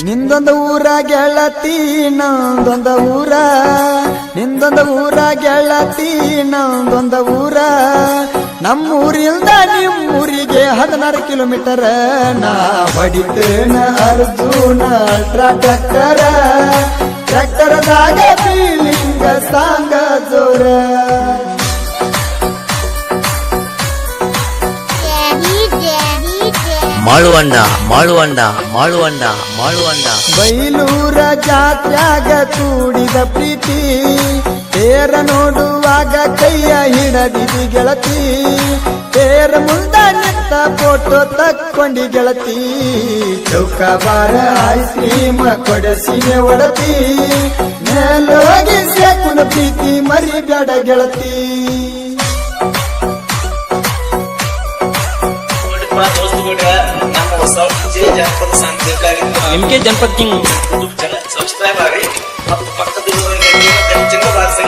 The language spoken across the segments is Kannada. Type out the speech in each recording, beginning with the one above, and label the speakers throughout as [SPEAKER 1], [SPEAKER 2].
[SPEAKER 1] ನಿಂದೊಂದು ಊರ ಗೆಳತಿ ನಂದೊಂದ ಊರ, ನಿಂದೊಂದ ಊರ ಗೆಳತಿ ನಂದೊಂದ ಊರ. ನಮ್ಮೂರಿಂದ ನಿಮ್ಮೂರಿಗೆ 16 ಕಿಲೋಮೀಟರ್. ನಾ ಹೊಡಿತೇನ ಅರ್ಜುನ ಟ್ರ್ಯಾಕ್ಟರ, ಟ್ರ್ಯಾಕ್ಟರದಾಗ ಫೀಲಿಂಗ ಸಾಂಗ ಜೋರ.
[SPEAKER 2] ಮಾಳುವಂಡ ಮಾಳುವಂಡ ಮಾಳುವಂಡ ಮಾಳುವಂಡ.
[SPEAKER 1] ಬೈಲೂರ ಜಾತ್ಯಾಗ ಕೂಡಿದ ಪ್ರೀತಿ, ತೇರ ನೋಡುವಾಗ ಕೈಯ ಹಿಡದಿದಿ ಗೆಳತಿ. ತೇರ ಮುಂದ ನಿಂತ ಫೋಟೋ ತಕ್ಕೊಂಡಿ ಗೆಳತಿ. ಚೌಕಾಬಾರ ಐಸ್ ಕ್ರೀಮ್ ಕೊಡಸಿನೆ ಒಡತಿ. ಮೇಲೋಗಿ ಸೇಕುನ ಪ್ರೀತಿ ಮರಿಬೇಡ ಗೆಳತಿ.
[SPEAKER 2] ನಿಮ್ಗೆ ಜನಪದ ಕಿಂಗ್
[SPEAKER 3] ಸಬ್ಸ್ಕ್ರೈಬ್ ಆಗಿ ಮತ್ತು ಪಕ್ಕದಲ್ಲಿರುವ ಚಿನ್ನ ಬಾರಿಸಿ.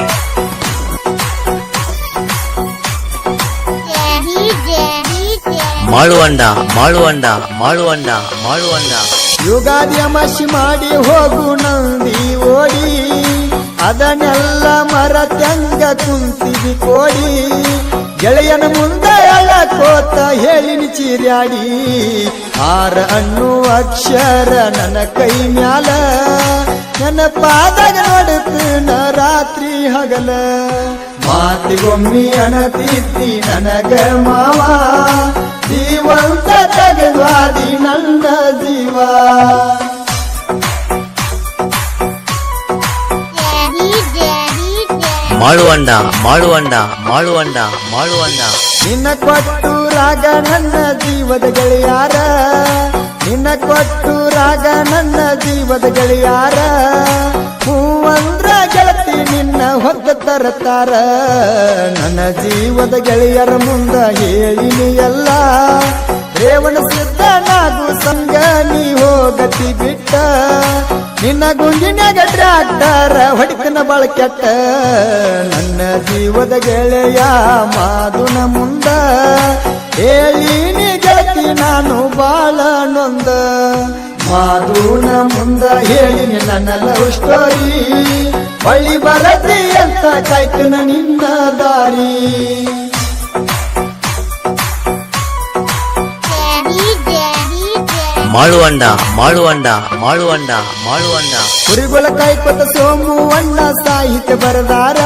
[SPEAKER 2] ಮಾಳುವಂಡ ಮಾಳುವಂಡ ಮಾಳುವಂಡ ಮಾಳುವಂಡ.
[SPEAKER 1] ಯುಗಾದಿ ಅಮಾಸಿ ಮಾಡಿ ಹೋಗು ನಂದಿ ಓಡಿ, ಅದನ್ನೆಲ್ಲ ಮರತ್ಯಂಗ ಕುಂತಿದಿ ಕೋಡಿ. ಗೆಳೆಯನ ಮುಂದೆ ಕೋತ ಹೇಳಿನಿ ಚೀರ್ಯಾಡಿ. ಆರ ಅನ್ನುವ ಅಕ್ಷರ ನನ್ನ ಕೈ ಮ್ಯಾಲ, ನನ್ನ ಪಾದಾಗ ನೋಡುತ್ತನ ರಾತ್ರಿ ಹಗಲ. ಮಾತಿಗೊಮ್ಮಿ ಅಣತಿದ್ದಿ ನನಗ ಮಾವ, ಜೀವಂತ ತಗವಾದಿ ನನ್ನ ಜೀವ.
[SPEAKER 2] ಮಾಳುವಂಡ ಮಾಳುವಂಡ ಮಾಳುವಂಡ ಮಾಳುವಂಡ.
[SPEAKER 1] ನಿನ್ನ ಕೊಟ್ಟೂರಾಗ ನನ್ನ ಜೀವದ ಗೆಳೆಯಾರ, ನಿನ್ನ ಕೊಟ್ಟೂರಾಗ ನನ್ನ ಜೀವದ ಗೆಳೆಯಾರ. ಹೂವಂದ್ರ ಗೆಳತಿ ನಿನ್ನ ಹೊತ್ತ ತರತಾರ. ನನ್ನ ಜೀವದ ಗೆಳೆಯರ ಮುಂದ ಹೇಳಿನಿ ಎಲ್ಲ, ರೇವಣ ಸಿದ್ಧ ನಾಗು ಸಂಗ ನೀ ಹೋಗತಿ ಬಿಟ್ಟ. ನಿನ್ನ ಗುಂಗಿನ್ಯಾಗ ಟ್ರ್ಯಾಕ್ಟರ ಹೊಡಿತನ ಬಾಳ ಕೆಟ್ಟ. ನನ್ನ ಜೀವದ ಗೆಳೆಯ ಮಾದುನ ಮುಂದ ಹೇಳಿನಿ ಗೆಳತಿ ನಾನು ಬಾಳ ನೊಂದ. ಮಾದುನ ಮುಂದ ಹೇಳಿನಿ ನನ್ನ ಲವ್ ಸ್ಟೋರಿ, ಬಳಿ ಬರತಿ ಅಂತ ಕಾಯ್ತನ ನಿನ್ನ ದಾರಿ.
[SPEAKER 2] ಮಾಳುವಂಡ ಮಾಳುವಂಡ ಮಾಳುವಂಡ ಮಾಳುವಂಡ.
[SPEAKER 1] ಕುರಿಗೊಳ ಕಾಯ್ಕೊತ ಸೋಮು ಅಣ್ಣ ಸಾಹಿತ್ಯ ಬರದಾರ.